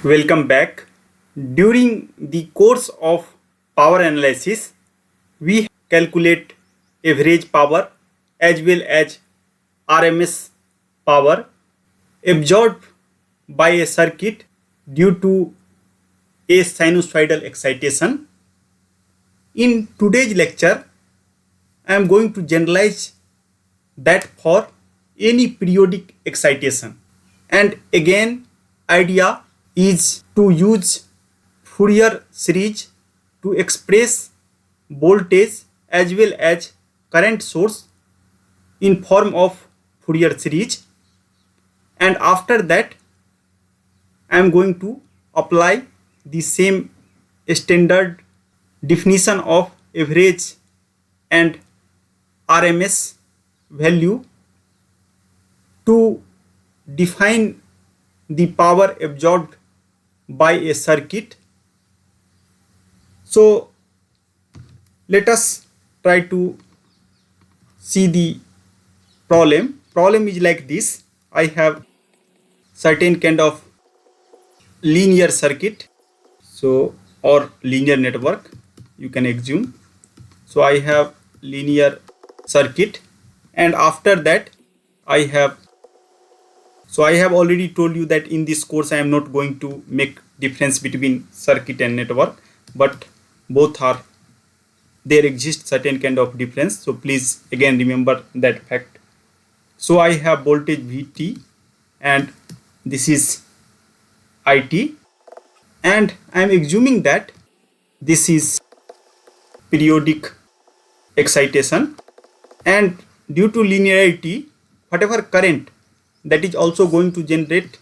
Welcome back. During the course of power analysis, we calculate average power as well as RMS power absorbed by a circuit due to a sinusoidal excitation. In today's lecture, I am going to generalize that for any periodic excitation. And again, idea is to use Fourier series to express voltage as well as current source in form of Fourier series, and after that I am going to apply the same standard definition of average and RMS value to define the power absorbed by a circuit. So let us try to see the problem. Problem is like this. I have certain kind of linear circuit, so or linear network you can assume. So I have linear circuit, and after that I have already told you that in this course I am not going to make difference between circuit and network, but both are there exist certain kind of difference, so please again remember that fact. So I have voltage Vt and this is It, and I am assuming that this is periodic excitation, and due to linearity whatever current that is also going to generate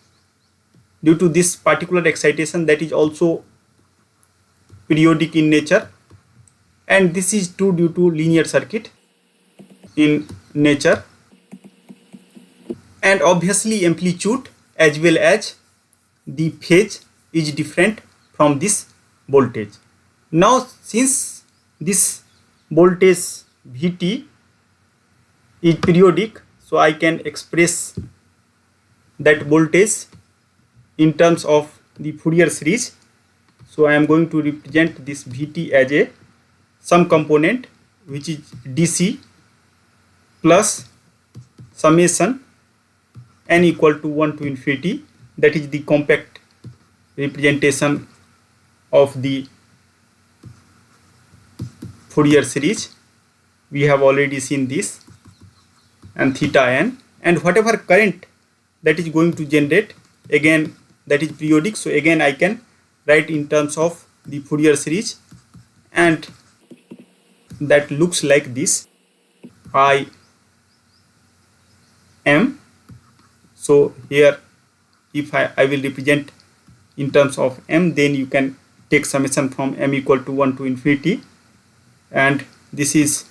due to this particular excitation, that is also periodic in nature, and this is true due to linear circuit in nature, and obviously amplitude as well as the phase is different from this voltage. Now since this voltage Vt is periodic, so I can express that voltage in terms of the Fourier series. So I am going to represent this Vt as a some component which is dc plus summation n equal to 1 to infinity, that is the compact representation of the Fourier series. We have already seen this, and theta n, and whatever current that is going to generate, again that is periodic, so again I can write in terms of the Fourier series, and that looks like this I m. So here if I will represent in terms of m, then you can take summation from m equal to 1 to infinity, and this is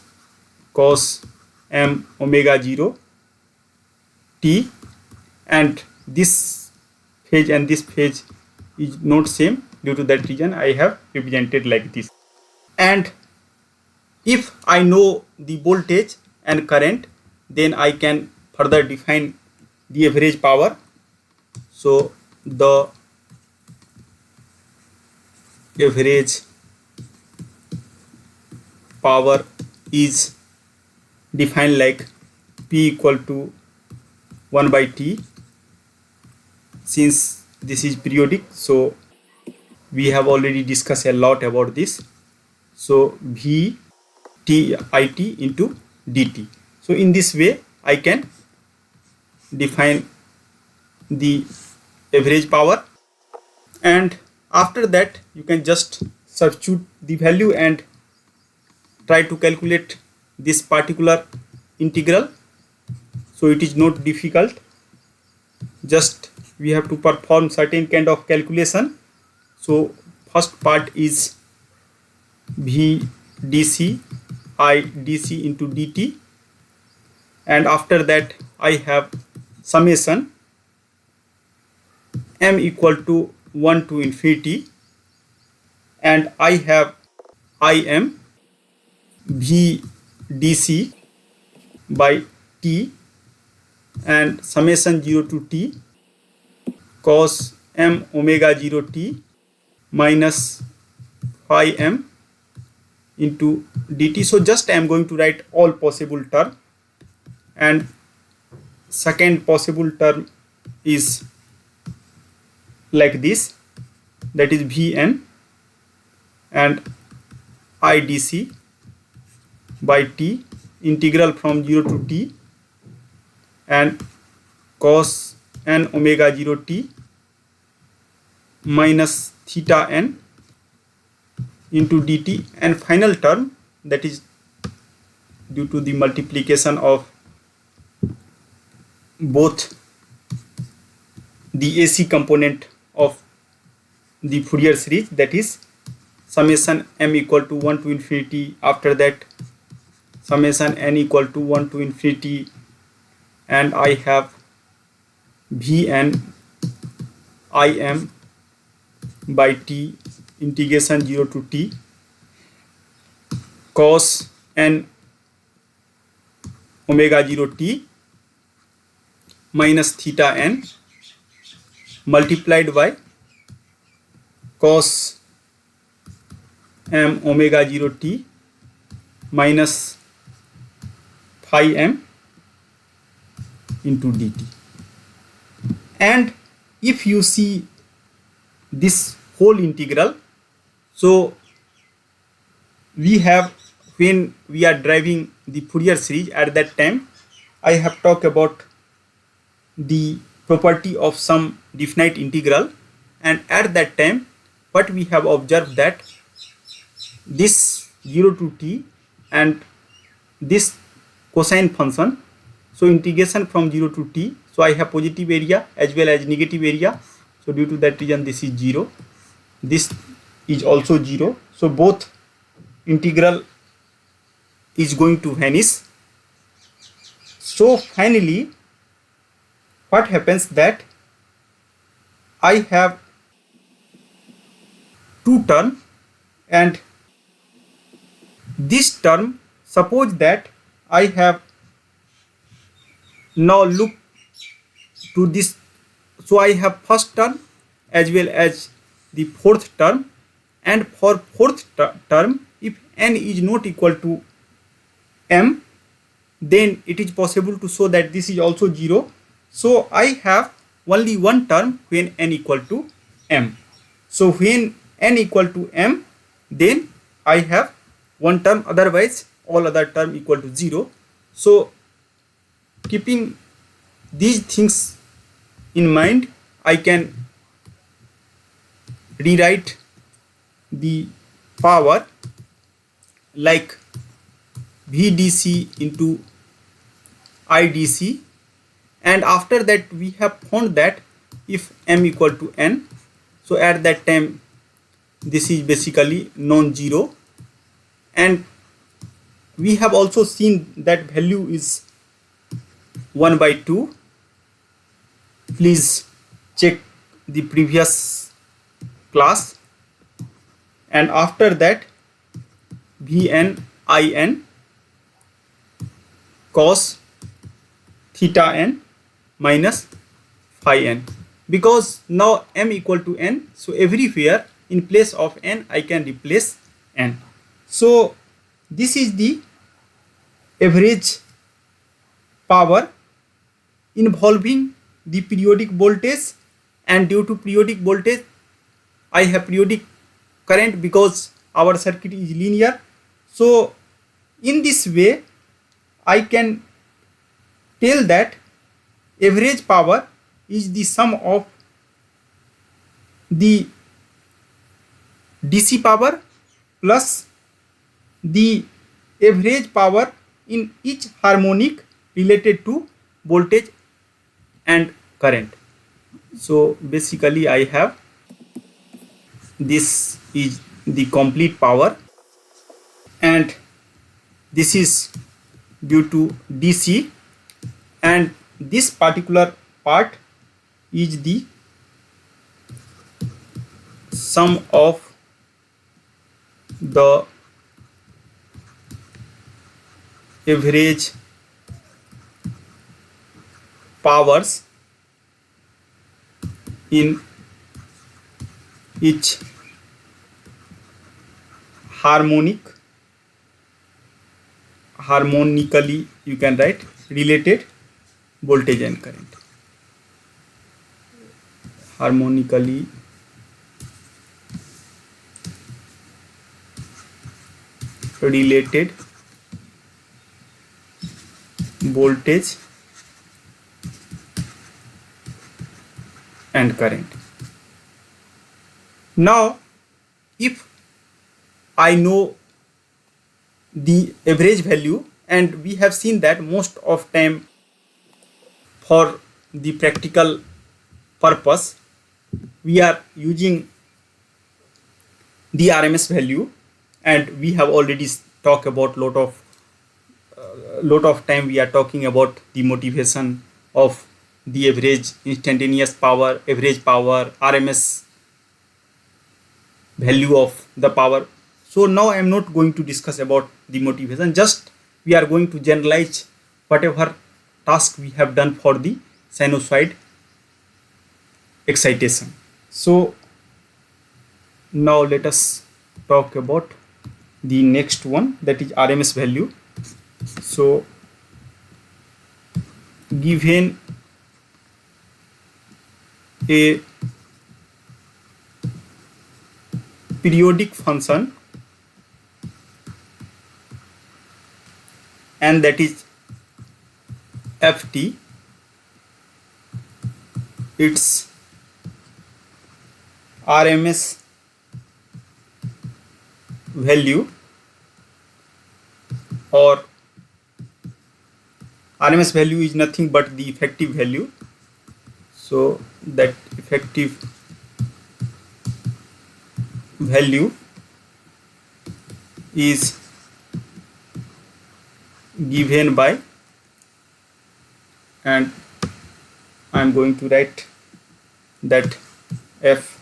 cos m omega 0 t, and this phase and this phase is not same, due to that reason I have represented like this. And if I know the voltage and current, then I can further define the average power. So the average power is defined like P equal to 1 by T. Since this is periodic, so we have already discussed a lot about this. So V T It into dt. So in this way I can define the average power, and after that you can just substitute the value and try to calculate this particular integral. So it is not difficult, just we have to perform certain kind of calculation. So first part is V dc I dc into dt, and after that I have summation m equal to 1 to infinity, and I have Im V dc by t, and summation 0 to t cos m omega 0 t minus phi m into dt. So just I am going to write all possible term, and second possible term is like this, that is Vn and idc by t integral from 0 to t and cos n omega 0 t minus theta n into dt, and final term, that is due to the multiplication of both the AC component of the Fourier series, that is summation m equal to 1 to infinity, after that summation n equal to 1 to infinity, and I have Vn Im by t integration 0 to t cos n omega 0 t minus theta n multiplied by cos m omega 0 t minus phi m into dt. And if you see this whole integral, so we have, when we are driving the Fourier series, at that time I have talked about the property of some definite integral, and at that time what we have observed, that this 0 to t and this cosine function, so integration from 0 to t, so I have positive area as well as negative area, so due to that reason this is 0, this is also 0, so both integral is going to vanish. So finally what happens, that I have two term, and this term, suppose that I have now look to this, so I have first term as well as the fourth term, and for fourth term, if n is not equal to m, then it is possible to show that this is also 0. So I have only one term when n equal to m. So when n equal to m, then I have one term, otherwise all other term equal to 0. So keeping these things in mind, I can rewrite the power like VDC into IDC, and after that we have found that if m equal to n, so at that time this is basically non-zero, and we have also seen that value is 1 by 2. Please check the previous class. And after that Vn In cos theta n minus phi n, because now m equal to n, so everywhere in place of n I can replace n. So this is the average power involving the periodic voltage, and due to periodic voltage I have periodic current because our circuit is linear. So in this way I can tell that average power is the sum of the DC power plus the average power in each harmonic related to voltage and current. So basically I have, this is the complete power, and this is due to DC, and this particular part is the sum of the average powers in each harmonically you can write related voltage and current. Harmonically related voltage and current. Now if I know the average value, and we have seen that most of time for the practical purpose we are using the RMS value, and we have already talked about lot of time we are talking about the motivation of the average instantaneous power, average power, RMS value of the power. So now I am not going to discuss about the motivation, just we are going to generalize whatever task we have done for the sinusoid excitation. So now let us talk about the next one, that is RMS value. So given a periodic function and that is ft, its RMS value or RMS value is nothing but the effective value. So that effective value is given by, and I am going to write that F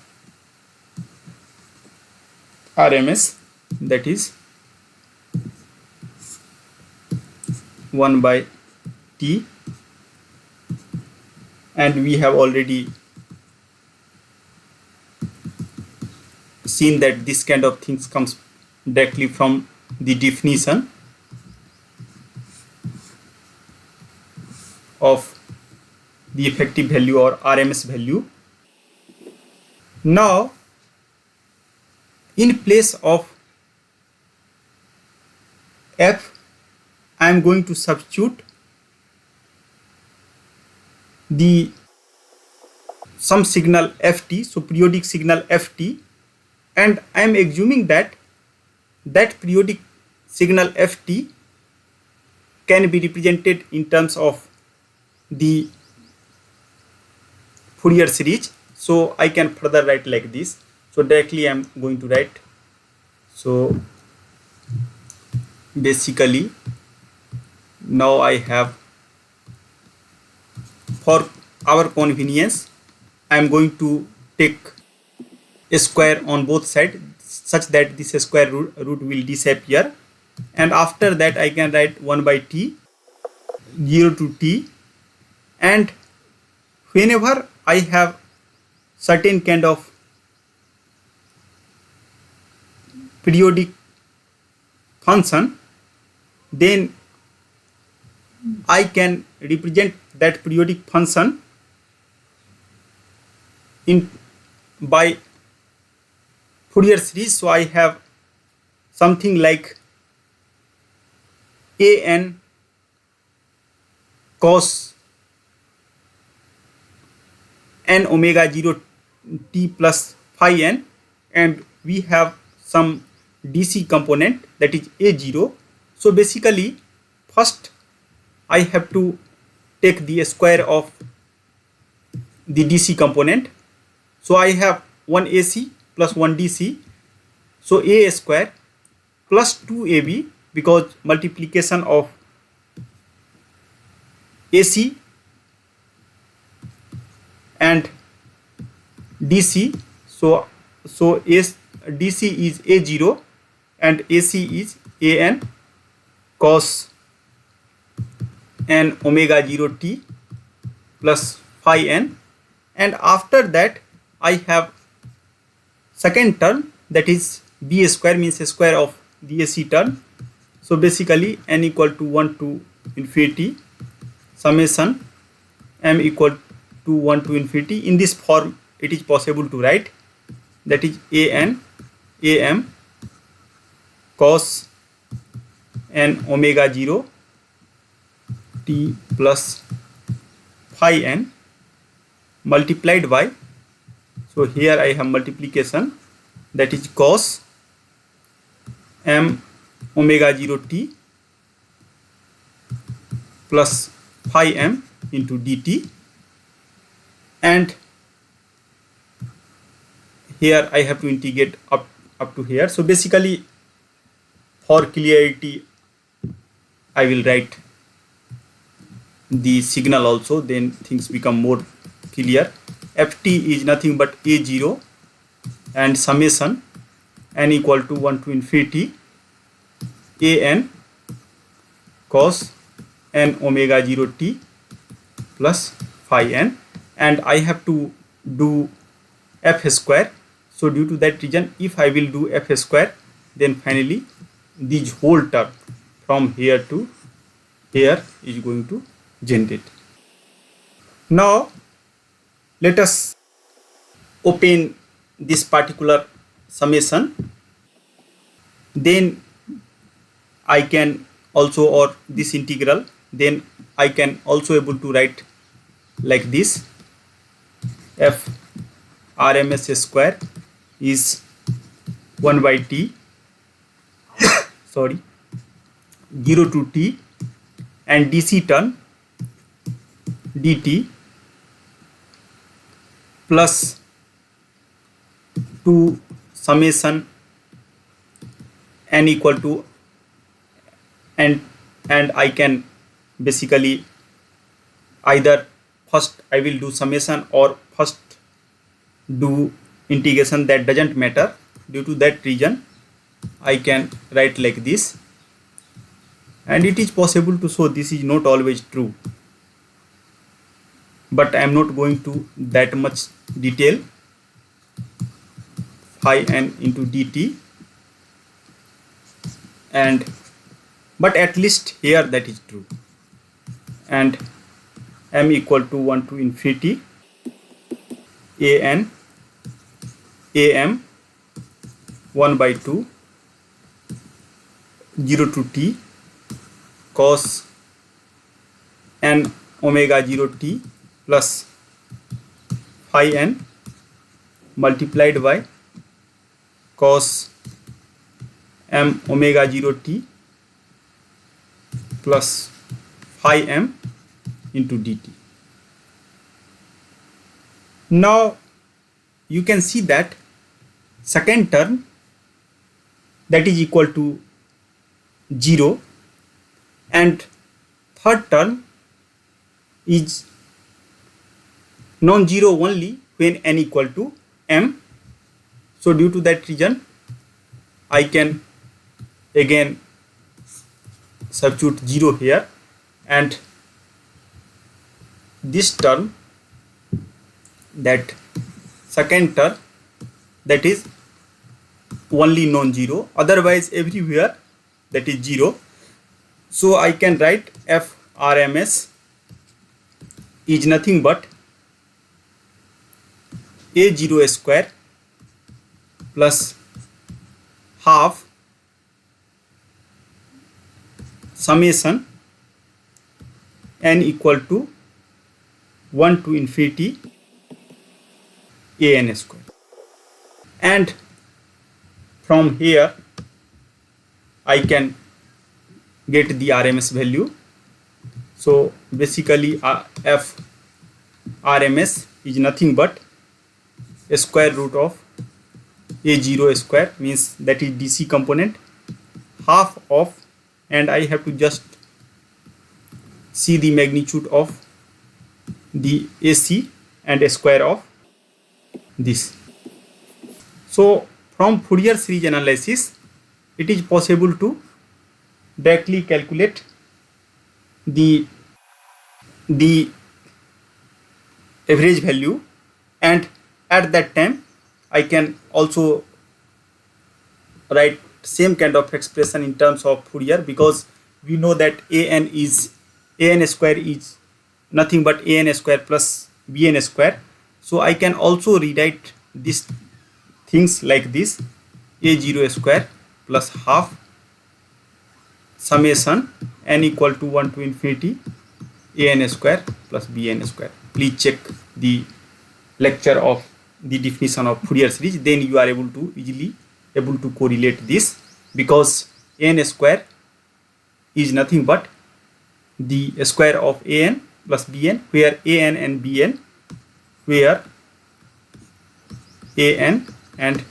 RMS, that is 1 by T, and we have already seen that this kind of things comes directly from the definition of the effective value or RMS value. Now in place of F I am going to substitute some signal ft, so periodic signal ft, and I am assuming that periodic signal ft can be represented in terms of the Fourier series. So I can further write like this. So directly I am going to write, so basically now I have, for our convenience, I am going to take a square on both sides such that this square root will disappear, and after that I can write 1 by T 0 to T, and whenever I have certain kind of periodic function, then I can represent that periodic function by Fourier series. So I have something like an cos n omega 0 t plus phi n, and we have some DC component, that is a0. So basically first I have to take the square of the DC component. So I have 1 AC plus 1 DC, so a square plus 2ab, because multiplication of AC and DC, so DC is a0 and AC is an cos n omega 0 t plus phi n, and after that I have second term, that is b square, means a square of the AC term. So basically n equal to 1 to infinity summation m equal to 1 to infinity. In this form it is possible to write, that is am cos n omega 0 t plus phi n multiplied by, so here I have multiplication, that is cos m omega 0 t plus phi m into dt, and here I have to integrate up to here. So basically, for clarity, I will write the signal also, then things become more clear. Ft is nothing but a0 and summation n equal to 1 to infinity an cos n omega 0 t plus phi n, and I have to do f square. So due to that reason, if I will do f square, then finally this whole term from here to here is going to generate. Now let us open this particular summation, then I can also, or this integral, then I can also able to write like this: f rms square is 1 by t sorry 0 to t, and dc term dt plus 2 summation n equal to, and I can basically either first I will do summation or first do integration, that doesn't matter. Due to that reason I can write like this, and it is possible to show this is not always true, but I am not going to that much detail. Phi n into dt, and but at least here that is true, and m equal to 1 to infinity am 1 by 2 0 to t cos n omega 0 t plus phi n multiplied by cos m omega 0 t plus phi m into dt. Now you can see that second term, that is equal to 0, and third term is non-zero only when n equal to m. So due to that reason I can again substitute 0 here, and this term, that second term, that is only non-zero, otherwise everywhere that is 0. So I can write f rms is nothing but a0 square plus half summation n equal to 1 to infinity an square, and from here I can get the RMS value. So basically f RMS is nothing but a square root of a0 square, means that is DC component, half of, and I have to just see the magnitude of the AC and a square of this. So from Fourier series analysis, it is possible to directly calculate the average value, and at that time I can also write same kind of expression in terms of Fourier, because we know that an square is nothing but an square plus bn square. So I can also rewrite these things like this: a0 square plus half summation n equal to 1 to infinity an square plus bn square. Please check the lecture of the definition of Fourier series, then you are easily able to correlate this, because an square is nothing but the square of an plus bn, where an and bn, where an and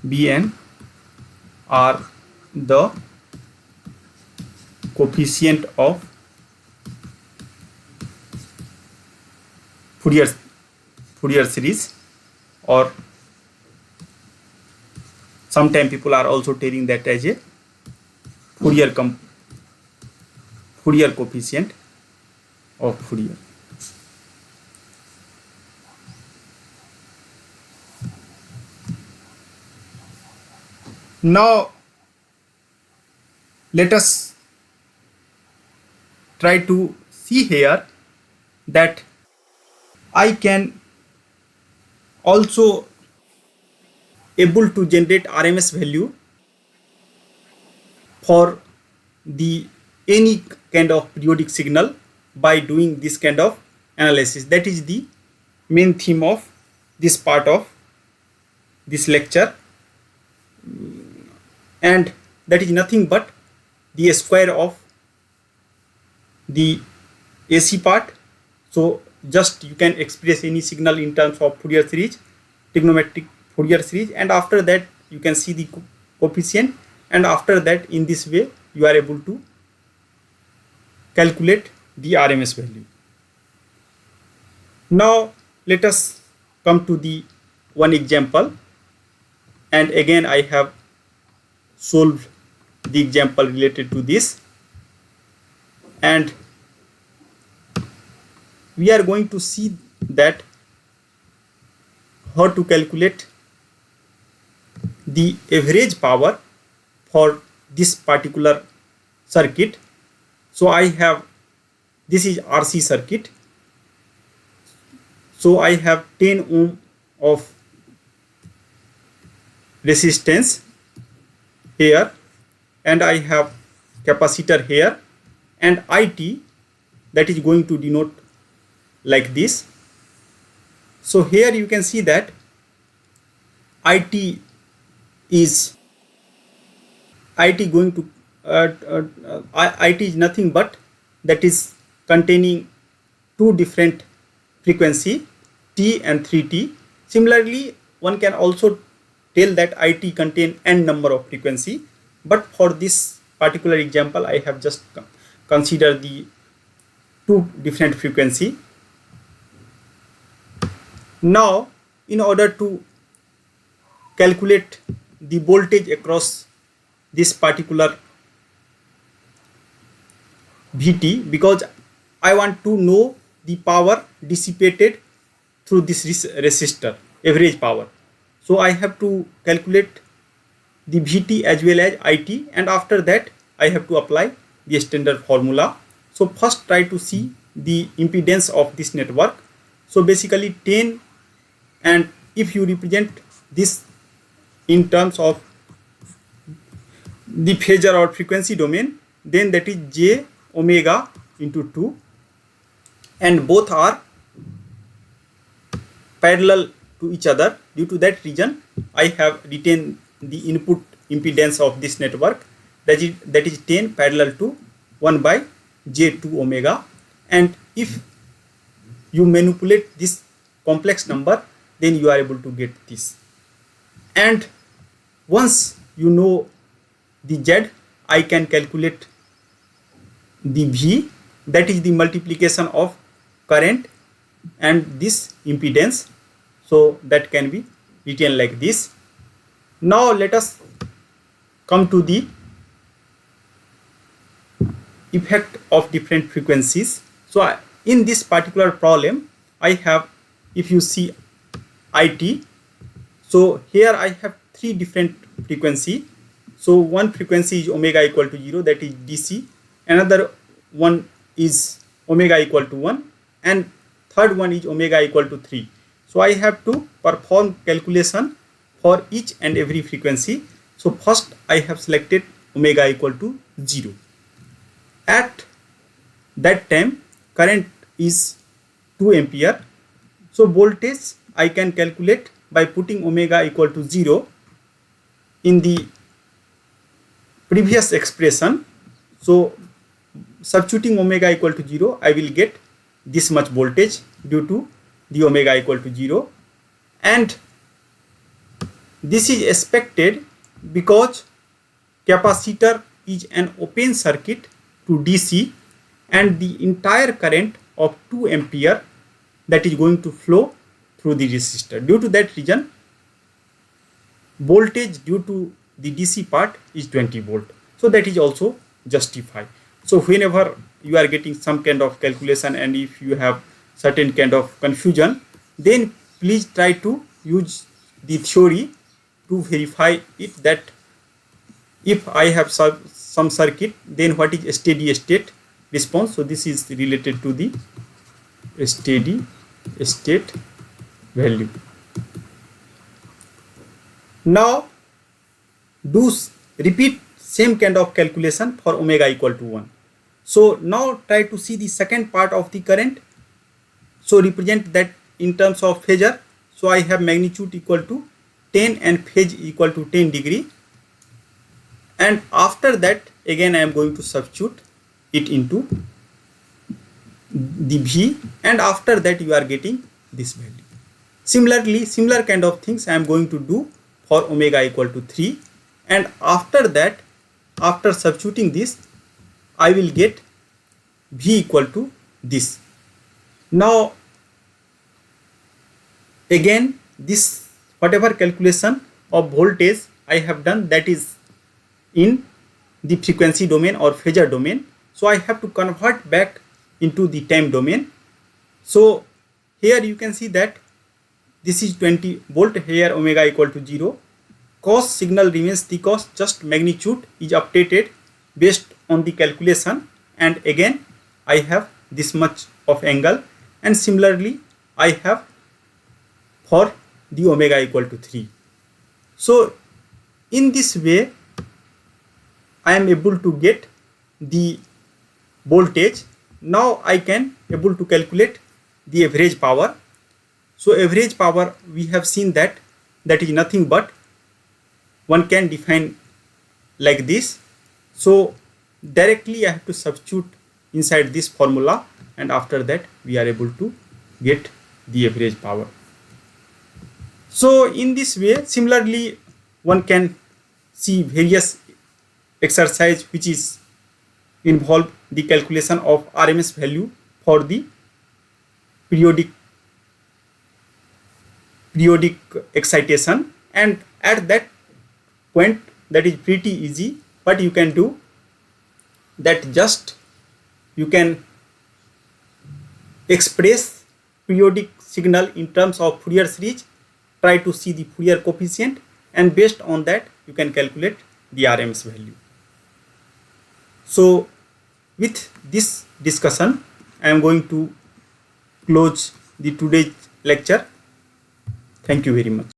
bn are the coefficient of Fourier series, or sometimes people are also telling that as a Fourier coefficient of Fourier. Now let us try to see here that I can also able to generate RMS value for the any kind of periodic signal by doing this kind of analysis. That is the main theme of this part of this lecture, and that is nothing but the square of the AC part. So just you can express any signal in terms of Fourier series, trigonometric Fourier series, and after that you can see the coefficient, and after that in this way you are able to calculate the RMS value. Now let us come to the one example, and again I have solved the example related to this, and we are going to see that how to calculate the average power for this particular circuit. So I have, this is RC circuit, so I have 10 ohm of resistance here, and I have capacitor here, and IT, that is going to denote like this. So here you can see that IT is nothing but that is containing two different frequency, T and 3T. Similarly, one can also tell that IT contain n number of frequency, but for this particular example I have just considered the two different frequency. Now in order to calculate the voltage across this particular VT, because I want to know the power dissipated through this resistor, average power, so I have to calculate the VT as well as IT, and after that I have to apply the standard formula. So first try to see the impedance of this network. So basically 10, and if you represent this in terms of the phasor or frequency domain, then that is j omega into 2, and both are parallel to each other. Due to that reason I have written the input impedance of this network, that is 10 parallel to 1 by j2 omega, and if you manipulate this complex number, then you are able to get this. And once you know the Z, I can calculate the V, that is the multiplication of current and this impedance, so that can be written like this. Now let us come to the effect of different frequencies. So in this particular problem I have, if you see IT, So here I have three different frequency. So one frequency is omega equal to 0, that is DC. Another one is omega equal to 1, and third one is omega equal to 3. So I have to perform calculation for each and every frequency. So first I have selected omega equal to 0. At that time current is 2 ampere. So voltage I can calculate by putting omega equal to 0 in the previous expression. So substituting omega equal to 0, I will get this much voltage due to the omega equal to 0, and this is expected because capacitor is an open circuit to DC, and the entire current of 2 ampere that is going to flow through the resistor. Due to that reason, voltage due to the DC part is 20 volt. So that is also justified. So whenever you are getting some kind of calculation and if you have certain kind of confusion, then please try to use the theory to verify it, that if I have some circuit, then what is a steady state response. So this is related to the steady state value. Now repeat same kind of calculation for omega equal to 1. So now try to see the second part of the current. So represent that in terms of phasor. So I have magnitude equal to 10 and phase equal to 10 degree, and after that again I am going to substitute it into the V, and after that you are getting this value. Similarly, similar kind of things I am going to do for omega equal to 3, and after that, after substituting this, I will get V equal to this. Now again this whatever calculation of voltage I have done, that is in the frequency domain or phasor domain. So I have to convert back into the time domain. So here you can see that this is 20 volt, here omega equal to 0. Cos signal remains the cos, just magnitude is updated based on the calculation, and again I have this much of angle, and similarly I have for the omega equal to 3. So in this way I am able to get the voltage. Now I can able to calculate the average power. So average power, we have seen that is nothing but one can define like this. So directly I have to substitute inside this formula, and after that we are able to get the average power. So in this way, similarly one can see various exercise which is involve the calculation of RMS value for the periodic excitation, and at that point that is pretty easy. What you can do, that just you can express periodic signal in terms of Fourier series, try to see the Fourier coefficient, and based on that you can calculate the RMS value. So with this discussion I am going to close the today's lecture. Thank you very much.